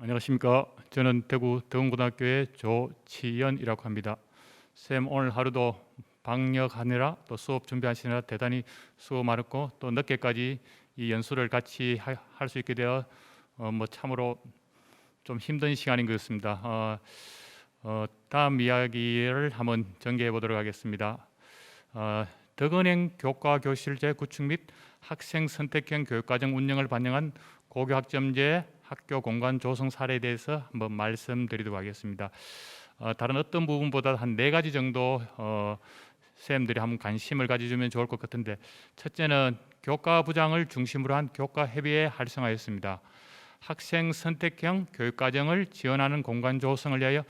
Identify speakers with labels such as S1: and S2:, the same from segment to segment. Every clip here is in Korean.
S1: 안녕하십니까. 저는 대구 대원고등학교의 조치연이라고 합니다. 쌤 오늘 하루도 방역하느라 또 수업 준비하시느라 대단히 수고 많았고 또 늦게까지 이 연수를 같이 할 수 있게 되어 참으로 좀 힘든 시간인 것 같습니다. 다음 이야기를 한번 전개해 보도록 하겠습니다. 덕은행 교과교실제 구축 및 학생 선택형 교육과정 운영을 반영한 고교학점제 학교 공간 조성 사례에 대해서 한번 말씀드리도록 하겠습니다. 다른 어떤 부분보다 한 4가지 정도 쌤들이 한번 관심을 가져주면 좋을 것 같은데, 첫째는 교과부장을 중심으로 한 교과협의회 활성화였습니다. 학생 선택형 교육과정을 지원하는 공간 조성을 위하여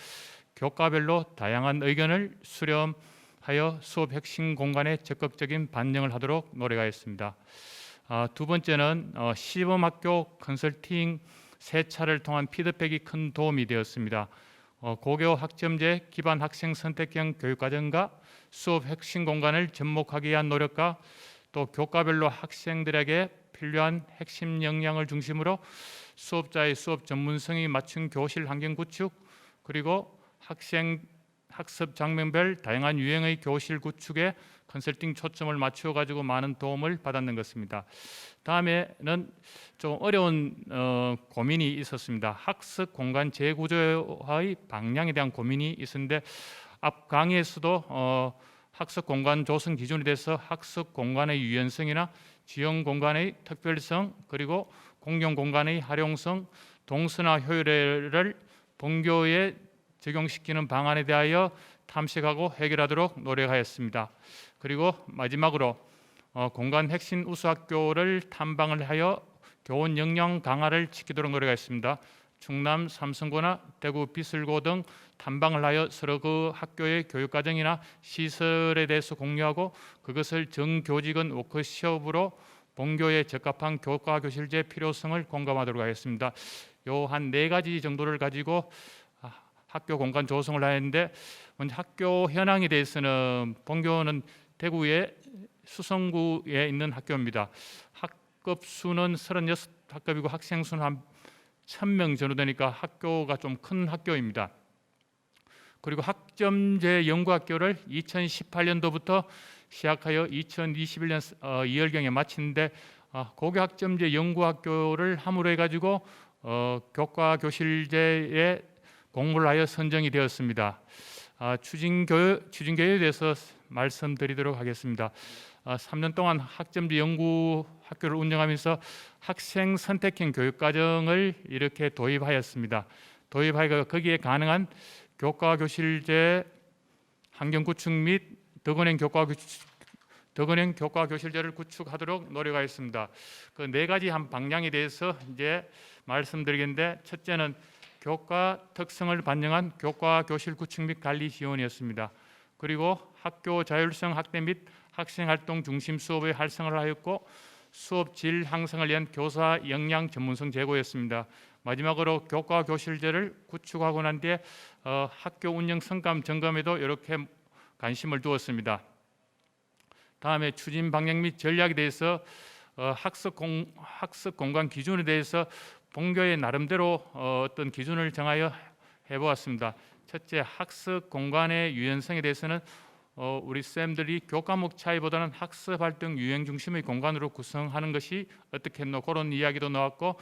S1: 교과별로 다양한 의견을 수렴하여 수업 핵심 공간에 적극적인 반영을 하도록 노력하였습니다. 두 번째는 시범학교 컨설팅 세차를 통한 피드백이 큰 도움이 되었습니다. 고교 학점제 기반 학생 선택형 교육과정과 수업 핵심 공간을 접목하기 위한 노력과 또 교과별로 학생들에게 필요한 핵심 역량을 중심으로 수업자의 수업 전문성이 맞춘 교실 환경 구축, 그리고 학생 학습 장면별 다양한 유형의 교실 구축에 컨설팅 초점을 맞추어 가지고 많은 도움을 받았는 것입니다. 다음에는 좀 어려운 고민이 있었습니다. 학습 공간 재구조화의 방향에 대한 고민이 있었는데, 앞 강의에서도 학습 공간 조성 기준에 대해서 학습 공간의 유연성이나 지형 공간의 특별성, 그리고 공용 공간의 활용성, 동선화 효율을 본교에 적용시키는 방안에 대하여 탐색하고 해결하도록 노력하였습니다. 그리고 마지막으로 공간 핵심 우수학교를 탐방을 하여 교원 역량 강화를 지키도록 노력하였습니다. 충남 삼성고나 대구 비슬고 등 탐방을 하여 서로 그 학교의 교육과정이나 시설에 대해서 공유하고 그것을 정교직원 워크숍으로 본교에 적합한 교과교실제 필요성을 공감하도록 하겠습니다. 요 한 4가지 정도를 가지고 학교 공간 조성을 하였는데, 먼저 학교 현황에 대해서는 본교는 대구의 수성구에 있는 학교입니다. 학급 수는 36학급이고 학생 수는 한 1000명 정도 되니까 학교가 좀 큰 학교입니다. 그리고 학점제 연구학교를 2018년도부터 시작하여 2021년 2월경에 마치는데, 고교 학점제 연구학교를 함으로 해가지고 교과교실제에 공모를 하여 선정이 되었습니다. 추진교육에 대해서 말씀드리도록 하겠습니다. 3년 동안 학점제 연구학교를 운영하면서 학생 선택형 교육과정을 이렇게 도입하였습니다. 도입하여 거기에 가능한 교과교실제 환경구축 및 덕은행 교과교실제를 구축하도록 노력하였습니다. 그 4가지 한 방향에 대해서 이제 말씀드리겠는데, 첫째는 교과 특성을 반영한 교과교실 구축 및 관리 지원이었습니다. 그리고 학교 자율성 확대 및 학생활동 중심 수업의 활성화를 하였고, 수업 질 향상을 위한 교사 역량 전문성 제고였습니다. 마지막으로 교과교실제를 구축하고 난 뒤에 학교 운영 성감 점검에도 이렇게 관심을 두었습니다. 다음에 추진 방향 및 전략에 대해서 학습 공간 기준에 대해서 본교의 나름대로 어떤 기준을 정하여 해보았습니다. 첫째, 학습 공간의 유연성에 대해서는 우리 쌤들이 교과목 차이보다는 학습 활동 유형 중심의 공간으로 구성하는 것이 어떻겠노, 그런 이야기도 나왔고,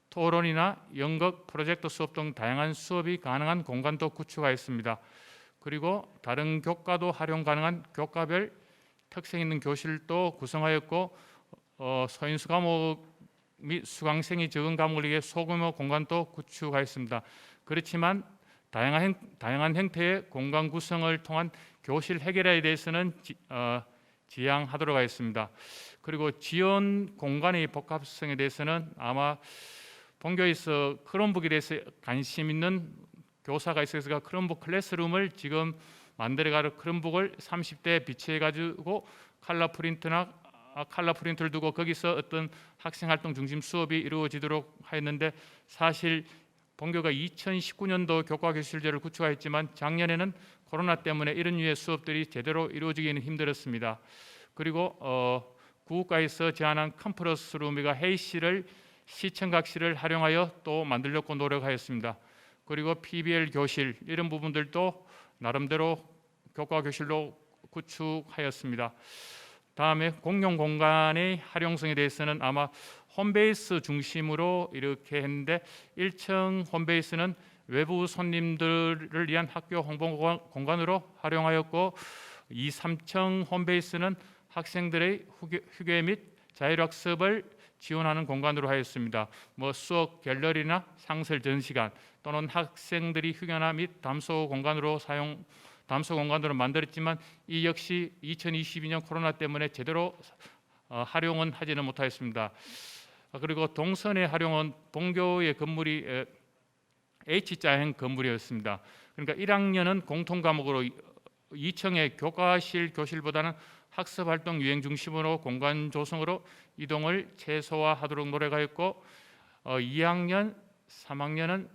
S1: 토론이나 연극, 프로젝트 수업 등 다양한 수업이 가능한 공간도 구축하였습니다. 그리고 다른 교과도 활용 가능한 교과별 특색 있는 교실도 구성하였고, 소인수 과목 및 수강생이 적은 과목을 위해 소규모 공간도 구축하였습니다. 그렇지만 다양한 형태의 공간 구성을 통한 교실 해결에 대해서는 지향하도록 하겠습니다. 그리고 지원 공간의 복합성에 대해서는 아마 본교에서 크롬북에 대해서 관심 있는 교사가 있어서 크롬북 클래스룸을 지금 만들어가는 크롬북을 30대 비치해 가지고 칼라 프린트를 두고 거기서 어떤 학생활동 중심 수업이 이루어지도록 하였는데, 사실 본교가 2019년도 교과교실제를 구축하였지만 작년에는 코로나 때문에 이런 류의 수업들이 제대로 이루어지기는 힘들었습니다. 그리고 구국가에서 제안한 컨퍼런스룸과 회의실을 시청각실을 활용하여 또 만들려고 노력하였습니다. 그리고 PBL 교실 이런 부분들도 나름대로 교과 교실로 구축하였습니다. 다음에 공용 공간의 활용성에 대해서는 아마 홈베이스 중심으로 이렇게 했는데 1층 홈베이스는 외부 손님들을 위한 학교 홍보 공간으로 활용하였고 2, 3층 홈베이스는 학생들의 휴게 및 자율학습을 지원하는 공간으로 하였습니다. 수업 갤러리나 상설 전시관 또는 학생들이 휴게나 및 담소 공간으로 만들었지만 이 역시 2022년 코로나 때문에 제대로 활용은 하지는 못하였습니다. 그리고 동선의 활용은 본교의 건물이 H자형 건물이었습니다. 그러니까 1학년은 공통 과목으로 2층의 교과실 교실보다는 학습활동 유행 중심으로 공간 조성으로 이동을 최소화하도록 노력하였고 2학년, 3학년은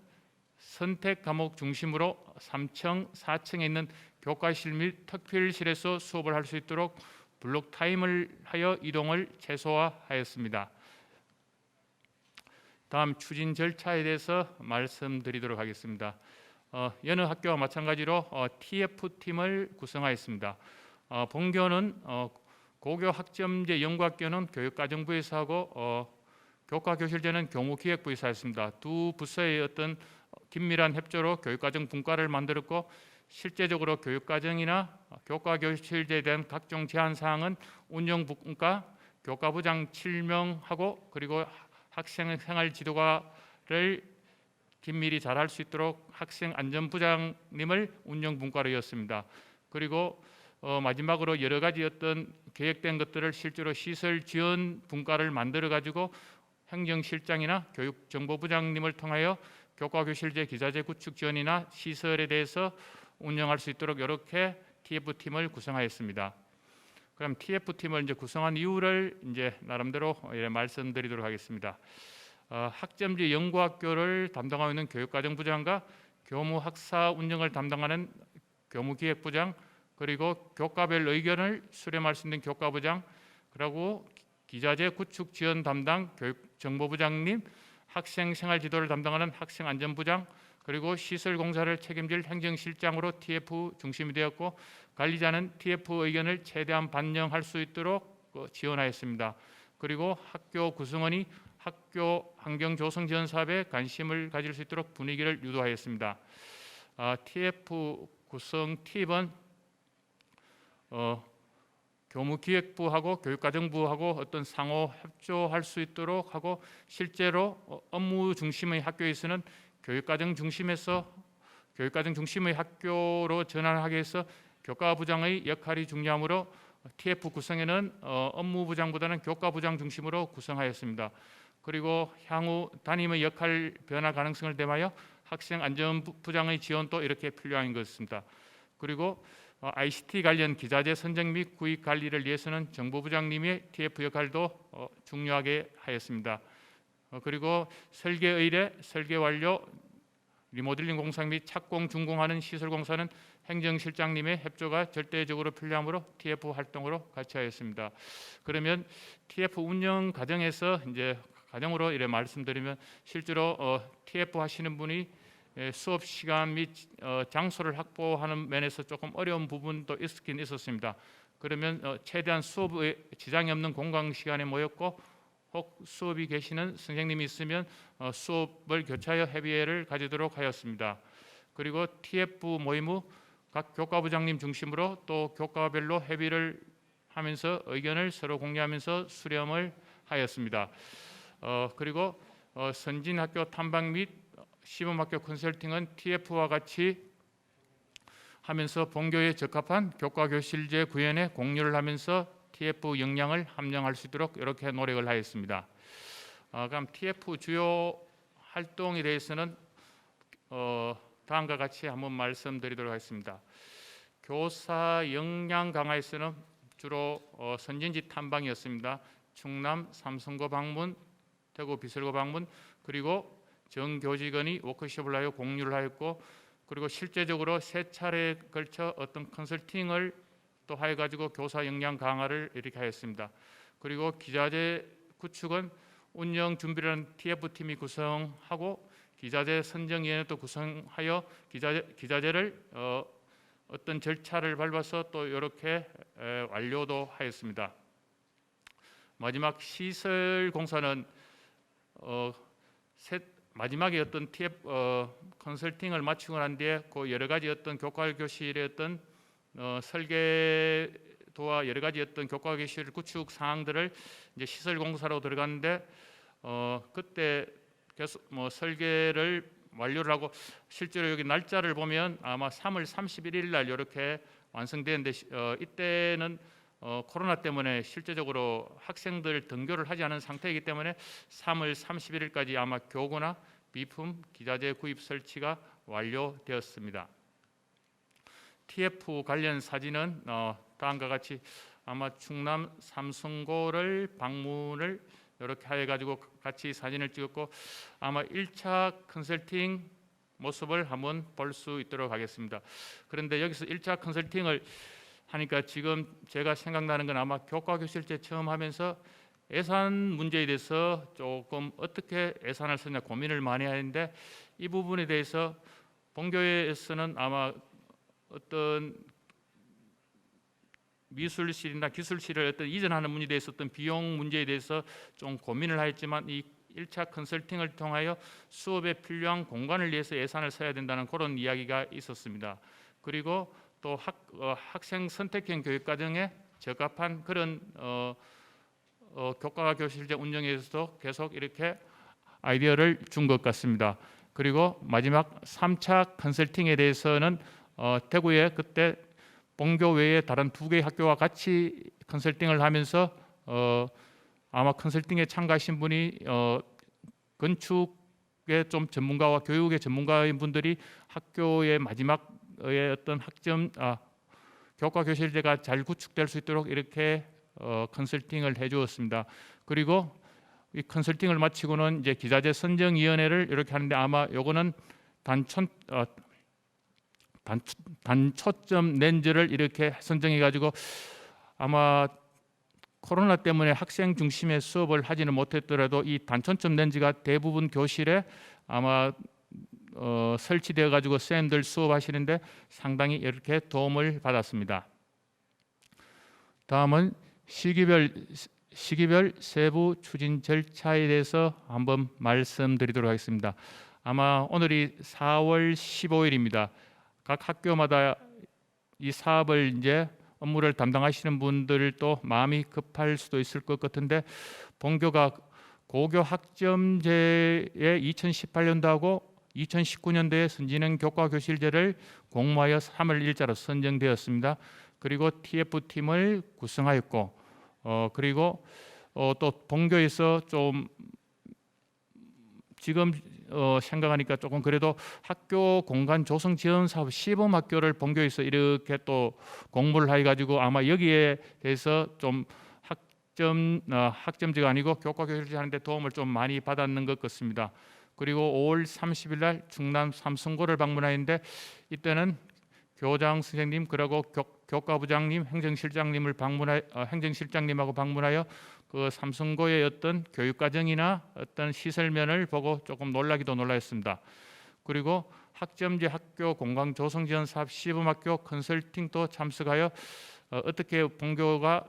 S1: 선택 과목 중심으로 3층, 4층에 있는 교과실 및 특필실에서 수업을 할 수 있도록 블록 타임을 하여 이동을 최소화하였습니다. 다음 추진 절차에 대해서 말씀드리도록 하겠습니다. 여느 학교와 마찬가지로 TF팀을 구성하였습니다. 본교는 고교 학점제 연구학교는 교육과정부에서 하고 교과교실제는 교무기획부에서 했습니다. 두 부서의 어떤 긴밀한 협조로 교육과정 분과를 만들었고 실제적으로 교육과정이나 교과교실제에 대한 각종 제한사항은 운영분과 교과부장 7명하고 그리고 학생생활 지도과를 긴밀히 잘할 수 있도록 학생안전부장님을 운영분과로 이었습니다. 그리고 마지막으로 여러 가지 어떤 계획된 것들을 실제로 시설 지원 분과를 만들어 가지고 행정실장이나 교육정보부장님을 통하여 교과교실제 기자재 구축 지원이나 시설에 대해서 운영할 수 있도록 이렇게 TF팀을 구성하였습니다. 그럼 TF팀을 이제 구성한 이유를 이제 나름대로 말씀드리도록 하겠습니다. 학점제 연구학교를 담당하고 있는 교육과정부장과 교무학사 운영을 담당하는 교무기획부장 그리고 교과별 의견을 수렴할 수 있는 교과부장 그리고 기자재 구축 지원 담당 교육정보부장님 학생생활 지도를 담당하는 학생안전부장 그리고 시설공사를 책임질 행정실장으로 TF 중심이 되었고 관리자는 TF 의견을 최대한 반영할 수 있도록 지원하였습니다. 그리고 학교 구성원이 학교 환경 조성 지원 사업에 관심을 가질 수 있도록 분위기를 유도하였습니다. TF 구성 팁은 교무기획부하고 교육과정부하고 어떤 상호 협조할 수 있도록 하고 실제로 업무 중심의 학교에서는 교육과정 중심의 학교로 전환하기 위해서 교과부장의 역할이 중요하므로 TF 구성에는 업무부장보다는 교과부장 중심으로 구성하였습니다. 그리고 향후 담임의 역할 변화 가능성을 대하여 학생안전부장의 지원도 이렇게 필요한 것입니다. 그리고 ICT 관련 기자재 선정 및 구입 관리를 위해서는 정보부장님의 TF 역할도 중요하게 하였습니다. 그리고 설계 의뢰, 설계 완료, 리모델링 공사 및 착공, 준공하는 시설 공사는 행정실장님의 협조가 절대적으로 필요하므로 TF 활동으로 같이 하였습니다. 그러면 TF 운영 과정에서 이제 가정으로 이래 말씀드리면 실제로 TF 하시는 분이 수업 시간 및 장소를 확보하는 면에서 조금 어려운 부분도 있긴 있었습니다. 그러면 최대한 수업에 지장이 없는 공강 시간에 모였고 혹 수업이 계시는 선생님이 있으면 수업을 교차하여 협의회를 가지도록 하였습니다. 그리고 TF 모임 후 각 교과부장님 중심으로 또 교과별로 협의를 하면서 의견을 서로 공유하면서 수렴을 하였습니다. 그리고 선진학교 탐방 및 시범학교 컨설팅은 TF와 같이 하면서 본교에 적합한 교과교실제 구현에 공유를 하면서 TF 역량을 함량할 수 있도록 이렇게 노력을 하였습니다. 그럼 TF 주요 활동에 대해서는 다음과 같이 한번 말씀드리도록 하겠습니다. 교사 역량 강화에서는 주로 선진지 탐방이었습니다. 충남 삼성고 방문, 대구 비설고 방문 그리고 정교직원이 워크숍을 하여 공유를 하였고 그리고 실제적으로 3차례에 걸쳐 어떤 컨설팅을 또 하여가지고 교사 역량 강화를 이렇게 하였습니다. 그리고 기자재 구축은 운영 준비라는 TF팀이 구성하고 기자재 선정위원회도 구성하여 기자재를 어떤 절차를 밟아서 또 이렇게 완료도 하였습니다. 마지막 시설 공사는 마지막에 어떤 컨설팅을 마치고 난 뒤에 그 여러 가지 어떤 교과교실의 어떤 설계도와 여러 가지 어떤 교과교실 구축 사항들을 이제 시설 공사로 들어갔는데 그때 계속 설계를 완료를 하고 실제로 여기 날짜를 보면 아마 3월 31일 날 이렇게 완성되는데 이때는 코로나 때문에 실제적으로 학생들 등교를 하지 않은 상태이기 때문에 3월 31일까지 아마 교구나 비품 기자재 구입 설치가 완료되었습니다. TF 관련 사진은 다음과 같이 아마 충남 삼성고를 방문을 이렇게 해가지고 같이 사진을 찍었고 아마 1차 컨설팅 모습을 한번 볼 수 있도록 하겠습니다. 그런데 여기서 1차 컨설팅을 하니까 지금 제가 생각나는 건 아마 교과교실제 처음 하면서 예산 문제에 대해서 조금 어떻게 예산을 쓰냐 고민을 많이 하는데 이 부분에 대해서 본교에서는 아마 어떤 미술실이나 기술실을 어떤 이전하는 문제에 대해서 어떤 비용 문제에 대해서 좀 고민을 하였지만 이 1차 컨설팅을 통하여 수업에 필요한 공간을 위해서 예산을 써야 된다는 그런 이야기가 있었습니다. 그리고 또 학생 선택형 교육과정에 적합한 그런 교과교실제 운영에서도 계속 이렇게 아이디어를 준 것 같습니다. 그리고 마지막 3차 컨설팅에 대해서는 대구에 그때 본교 외에 다른 2개의 학교와 같이 컨설팅을 하면서 아마 컨설팅에 참가하신 분이 건축의 좀 전문가와 교육의 전문가인 분들이 학교의 마지막의 어떤 교과교실제가 잘 구축될 수 있도록 이렇게 컨설팅을 해주었습니다. 그리고 이 컨설팅을 마치고는 이제 기자재 선정위원회를 이렇게 하는데 아마 요거는 단초점 렌즈를 이렇게 선정해 가지고 아마 코로나 때문에 학생 중심의 수업을 하지는 못했더라도 이 단초점 렌즈가 대부분 교실에 아마 설치되어 가지고 쌤들 수업하시는데 상당히 이렇게 도움을 받았습니다. 다음은 시기별 세부 추진 절차에 대해서 한번 말씀드리도록 하겠습니다. 아마 오늘이 4월 15일입니다. 각 학교마다 이 사업을 이제 업무를 담당하시는 분들도 마음이 급할 수도 있을 것 같은데 본교가 고교 학점제의 2018년도하고 2019년도에 선진형 교과교실제를 공모하여 3월 일자로 선정되었습니다. 그리고 TF팀을 구성하였고 그리고 또 본교에서 좀 지금 생각하니까 조금 그래도 학교 공간 조성 지원 사업 시범 학교를 본교에서 이렇게 또 공모를 해가지고 아마 여기에 대해서 좀 학점제가 아니고 교과교실제 하는데 도움을 좀 많이 받았는 것 같습니다. 그리고 5월 30일 날 충남 삼성고를 방문하였는데 이때는 교장 선생님 그리고 교과부장님, 행정실장님하고 방문하여 그 삼성고의 어떤 교육과정이나 어떤 시설면을 보고 조금 놀라기도 놀랐습니다. 그리고 학점제 학교 공간 조성 지원 사업 시범학교 컨설팅도 참석하여 어떻게 본교가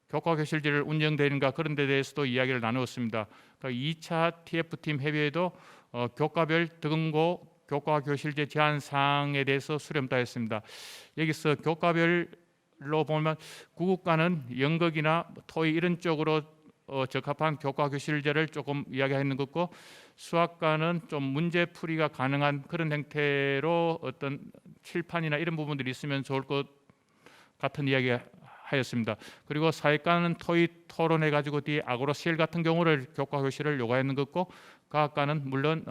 S1: 교과교실제를 운영되는가 그런 데 대해서도 이야기를 나누었습니다. 2차 TF팀 협의회도 교과별 등고 교과교실제 제한 사항에 대해서 수렴하였습니다. 여기서 교과별로 보면 구국과는 연극이나 토의 이런 쪽으로 적합한 교과교실제를 조금 이야기하는 것 같고 수학과는 좀 문제풀이가 가능한 그런 형태로 어떤 칠판이나 이런 부분들이 있으면 좋을 것 같은 이야기 하였습니다. 그리고 사회과는 토의 토론해 가지고 뒤에 아고로시엘 같은 경우를 교과교실을 요구하는 것 같고 과학과는 물론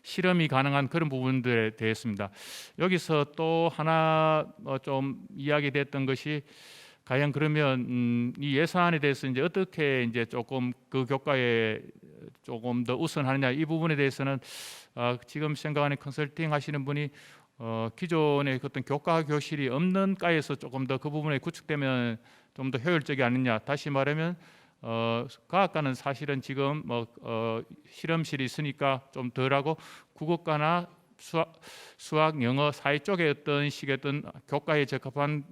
S1: 실험이 가능한 그런 부분들에 대해서입니다. 여기서 또 하나 좀 이야기됐던 것이 과연 그러면 이 예산에 대해서 이제 어떻게 이제 조금 그 교과에 조금 더 우선하느냐 이 부분에 대해서는 지금 생각하는 컨설팅 하시는 분이 기존의 어떤 교과 교실이 없는 과에서 조금 더 그 부분에 구축되면 좀 더 효율적이 않느냐. 다시 말하면 과학과는 사실은 지금 실험실이 있으니까 좀 덜하고 국어과나 수학, 영어, 사회 쪽에 어떤 식의 어떤 교과에 적합한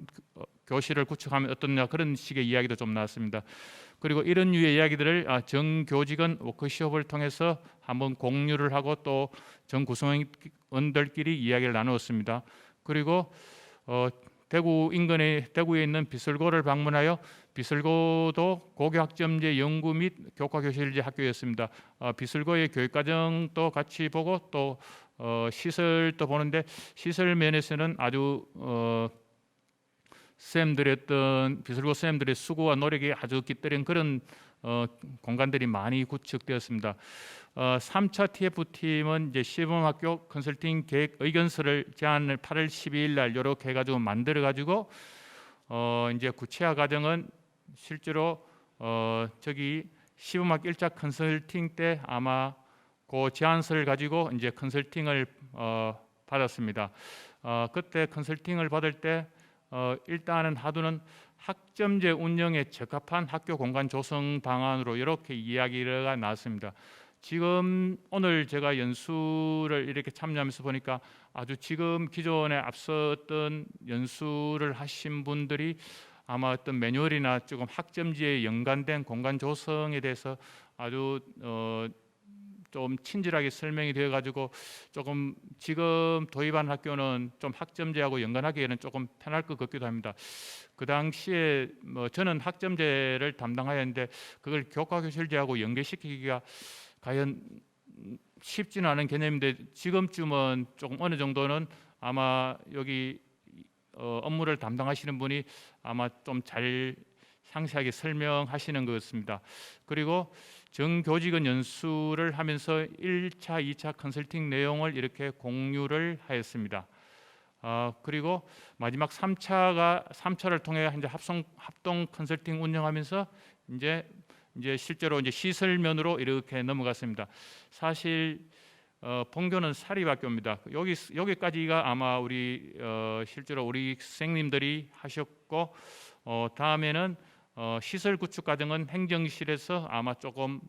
S1: 교실을 구축하면 어떻냐 그런 식의 이야기도 좀 나왔습니다. 그리고 이런 류의 이야기들을 정교직원 워크숍을 통해서 한번 공유를 하고 또 정구성원들끼리 이야기를 나누었습니다. 그리고 대구에 있는 비설고를 방문하여 비설고도 고교학점제 연구 및 교과교실제 학교였습니다. 비설고의 교육과정도 같이 보고 또 시설도 보는데 시설 면에서는 아주 쌤들의 어떤 비설고 쌤들의 수고와 노력이 아주 깃들인 그런 공간들이 많이 구축되었습니다. 3차 TF팀은 이제 시범학교 컨설팅 계획 의견서를 제안을 8월 12일 날 이렇게 해가지고 만들어 가지고 이제 구체화 과정은 실제로 저기 시범학교 1차 컨설팅 때 아마 그 제안서를 가지고 이제 컨설팅을 받았습니다. 그때 컨설팅을 받을 때 일단은 하두는 학점제 운영에 적합한 학교 공간 조성 방안으로 이렇게 이야기가 나왔습니다. 지금 오늘 제가 연수를 이렇게 참여하면서 보니까 아주 지금 기존에 앞섰던 연수를 하신 분들이 아마 어떤 매뉴얼이나 조금 학점지에 연관된 공간 조성에 대해서 아주 좀 친절하게 설명이 되어 가지고 조금 지금 도입한 학교는 좀 학점제하고 연관하기에는 조금 편할 것 같기도 합니다. 그 당시에 저는 학점제를 담당하였는데 그걸 교과교실제하고 연계시키기가 과연 쉽지는 않은 개념인데 지금쯤은 조금 어느 정도는 아마 여기 업무를 담당하시는 분이 아마 좀 잘 상세하게 설명하시는 것 같습니다. 그리고 정교직원 연수를 하면서 1차, 2차 컨설팅 내용을 이렇게 공유를 하였습니다. 그리고 마지막 3차를 통해 이제 합동 컨설팅 운영하면서 이제 실제로 이제 시설면으로 이렇게 넘어갔습니다. 사실 본교는 사립학교입니다. 여기까지가 아마 우리 실제로 우리 선생님들이 하셨고 다음에는 시설 구축 과정은 행정실에서 아마 조금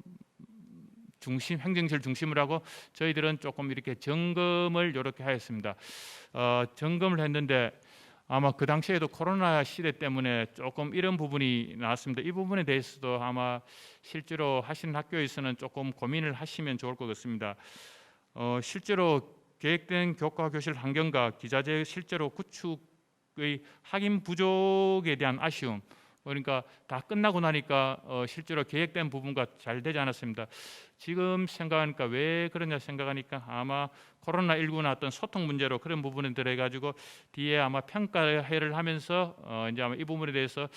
S1: 행정실 중심으로 하고 저희들은 조금 이렇게 점검을 이렇게 하였습니다. 점검을 했는데 아마 그 당시에도 코로나 시대 때문에 조금 이런 부분이 나왔습니다. 이 부분에 대해서도 아마 실제로 하시는 학교에서는 조금 고민을 하시면 좋을 것 같습니다. 실제로 계획된 교과 교실 환경과 기자재 실제로 구축의 확인 부족에 대한 아쉬움, 그러니까 다 끝나고 나니까 실제로 계획된 부분과 잘 되지 않았습니다. 지금 생각하니까 왜 그러냐 생각하니까 아마 코로나19나 어떤 소통 문제로 그런 부분에 들어 가지고 뒤에 아마 평가회를 하면서 이제 아마 이 부분에 대해서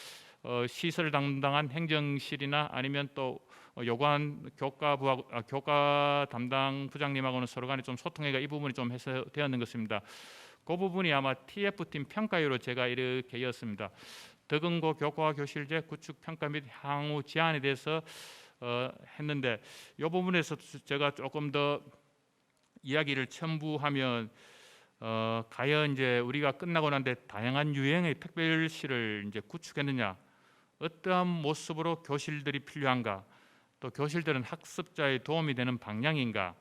S1: 시설 담당한 행정실이나 아니면 또 요관 교과 담당 부장님하고는 서로 간에 좀 소통회가 이 부분이 좀 해서 되었는 것입니다. 그 부분이 아마 TF팀 평가회로 제가 이렇게 이었습니다. 덕은고 교과 교실제 구축 평가 및 향후 제안에 대해서 했는데 이 부분에서 제가 조금 더 이야기를 첨부하면 과연 이제 우리가 끝나고 난 뒤에 다양한 유형의 특별시를 이제 구축했느냐, 어떠한 모습으로 교실들이 필요한가, 또 교실들은 학습자의 도움이 되는 방향인가,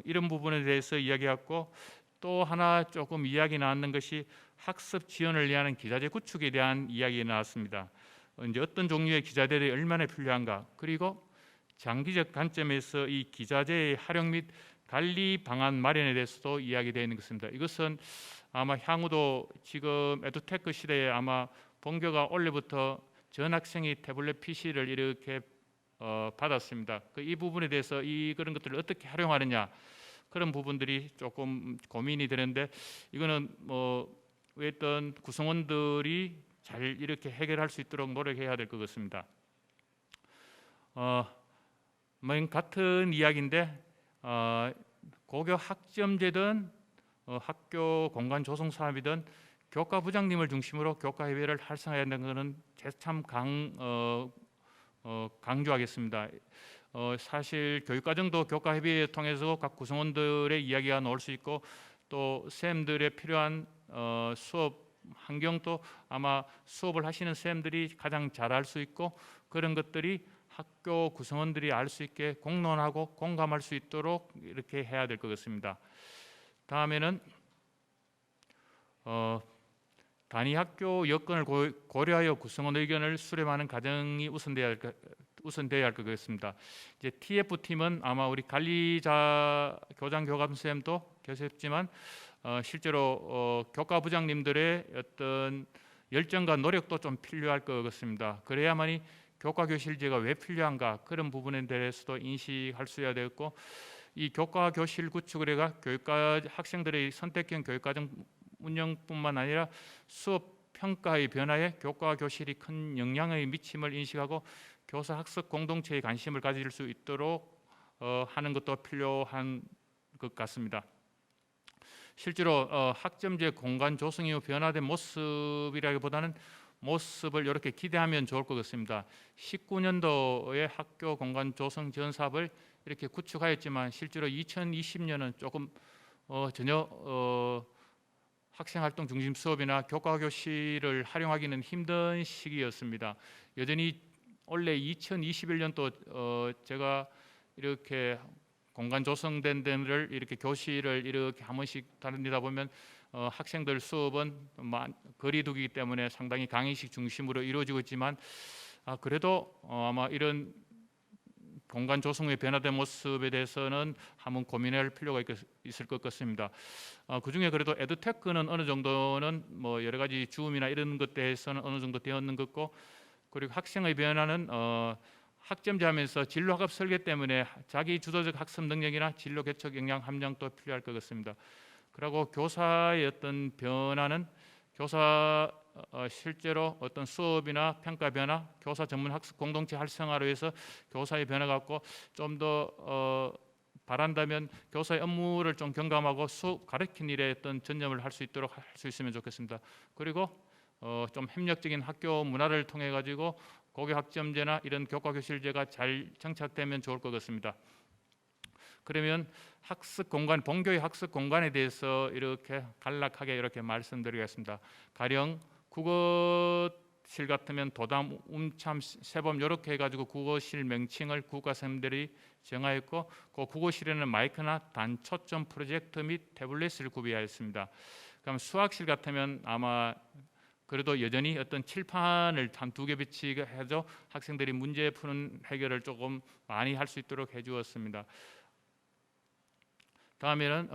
S1: 이런 부분에 대해서 이야기했고 또 하나 조금 이야기 나왔는 것이 학습 지원을 위한 기자재 구축에 대한 이야기가 나왔습니다. 이제 어떤 종류의 기자재들이 얼마나 필요한가, 그리고 장기적 관점에서 이 기자재의 활용 및 관리 방안 마련에 대해서도 이야기되어 있는 것입니다. 이것은 아마 향후도 지금 에듀테크 시대에 아마 본교가 올해부터 전 학생이 태블릿 PC를 이렇게 받았습니다. 이 부분에 대해서 그런 것들을 어떻게 활용하느냐, 그런 부분들이 조금 고민이 되는데 이거는 어떤 구성원들이 잘 이렇게 해결할 수 있도록 노력해야 될 것 같습니다. 같은 이야기인데 고교 학점제든 학교 공간 조성 사업이든 교과 부장님을 중심으로 교과 협의를 활성화해야 한다는 것은 참 강조하겠습니다. 사실 교육과정도 교과 협의회 통해서 각 구성원들의 이야기가 나올 수 있고 또 쌤들의 필요한 수업 환경도 아마 수업을 하시는 선생님들이 가장 잘 알 수 있고 그런 것들이 학교 구성원들이 알 수 있게 공론하고 공감할 수 있도록 이렇게 해야 될 것 같습니다. 다음에는 단위 학교 여건을 고려하여 구성원 의견을 수렴하는 과정이 우선되어야 할 것 같습니다. 이제 TF팀은 아마 우리 관리자 교장 교감 선생님도 계셨지만 실제로 교과부장님들의 어떤 열정과 노력도 좀 필요할 것 같습니다. 그래야만이 교과교실제가 왜 필요한가 그런 부분에 대해서도 인식할 수 있어야 되겠고 이 교과교실 구축을 해가 교육과 학생들의 선택형 교육과정 운영뿐만 아니라 수업 평가의 변화에 교과교실이 큰 영향을 미침을 인식하고 교사 학습 공동체의 관심을 가질 수 있도록 하는 것도 필요한 것 같습니다. 실제로 학점제 공간 조성이 변화된 모습이라기보다는 모습을 이렇게 기대하면 좋을 것 같습니다. 19년도에 학교 공간 조성 지원 사업을 이렇게 구축하였지만 실제로 2020년은 조금 전혀 학생활동 중심 수업이나 교과교실을 활용하기는 힘든 시기였습니다. 여전히 원래 2021년도 제가 이렇게 공간 조성된 데를 이렇게 교실을 이렇게 한 번씩 다니다 보면 학생들 수업은 거리두기 때문에 상당히 강의식 중심으로 이루어지고 있지만 그래도 아마 이런 공간 조성의 변화된 모습에 대해서는 한번 고민할 필요가 있을 것 같습니다. 그 중에 그래도 에듀테크는 어느 정도는 뭐 여러 가지 줌이나 이런 것 대해서는 어느 정도 되었는 것 같고 그리고 학생의 변화는 학점제하면서 진로학업 설계 때문에 자기 주도적 학습 능력이나 진로 개척 역량 함량도 필요할 것 같습니다. 그리고 교사의 어떤 변화는 교사 실제로 어떤 수업이나 평가 변화, 교사 전문 학습 공동체 활성화를 위해서 교사의 변화 갖고 좀 더 바란다면 교사의 업무를 좀 경감하고 수업 가르치는 일에 어떤 전념을 할 수 있도록 할 수 있으면 좋겠습니다. 그리고 좀 협력적인 학교 문화를 통해 가지고 고교 학점제나 이런 교과교실제가 잘 정착되면 좋을 것 같습니다. 그러면 학습 공간, 본교의 학습 공간에 대해서 이렇게 간략하게 이렇게 말씀드리겠습니다. 가령 국어실 같으면 도담, 움참, 세범 이렇게 해가지고 국어실 명칭을 국어선생님들이 정하였고 그 국어실에는 마이크나 단초점 프로젝터 및 태블릿을 구비하였습니다. 그럼 수학실 같으면 아마 그래도 여전히 어떤 칠판을 한 2개 배치해서 학생들이 문제 푸는 해결을 조금 많이 할 수 있도록 해주었습니다. 다음에는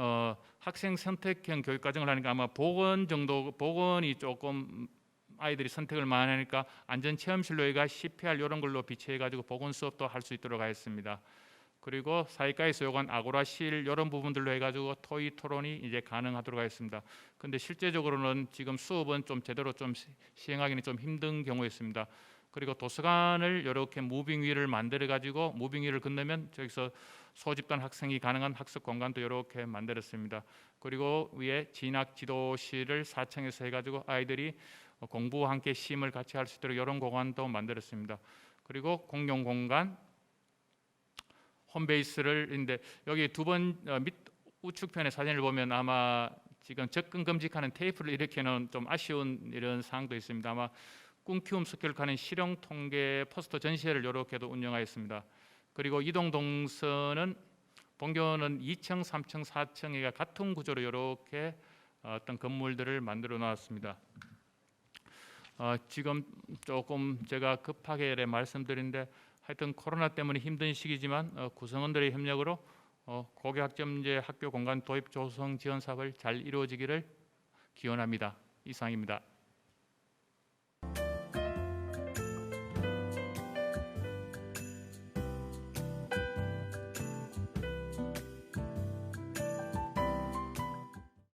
S1: 학생 선택형 교육 과정을 하니까 아마 보건이 조금 아이들이 선택을 많이 하니까 안전 체험실로 해가 CPR 이런 걸로 비치해 가지고 보건 수업도 할 수 있도록 하였습니다. 그리고 사회과에서 요구한 아고라실 이런 부분들로 해가지고 토의 토론이 이제 가능하도록 하였습니다. 근데 실제적으로는 지금 수업은 좀 제대로 좀 시행하기는 좀 힘든 경우였습니다. 그리고 도서관을 이렇게 무빙위를 만들어 가지고 무빙위를 건너면 저기서 소집단 학생이 가능한 학습 공간도 이렇게 만들었습니다. 그리고 위에 진학 지도실을 4층에서 해가지고 아이들이 공부와 함께 시험을 같이 할 수 있도록 이런 공간도 만들었습니다. 그리고 공용 공간 홈베이스를 인데 여기 두 번 밑 우측편의 사진을 보면 아마 지금 접근 금지하는 테이프를 이렇게 놓은 좀 아쉬운 이런 사항도 있습니다. 아마 꿈키움 습격하는 실용 통계 포스터 전시회를 이렇게도 운영하였습니다. 그리고 이동 동선은 본교는 2층, 3층, 4층에 같은 구조로 이렇게 어떤 건물들을 만들어 놨습니다. 지금 조금 제가 급하게 말씀드린데 하여튼 코로나 때문에 힘든 시기지만 구성원들의 협력으로 고교 학점제 학교 공간 도입 조성 지원 사업을 잘 이루어지기를 기원합니다. 이상입니다.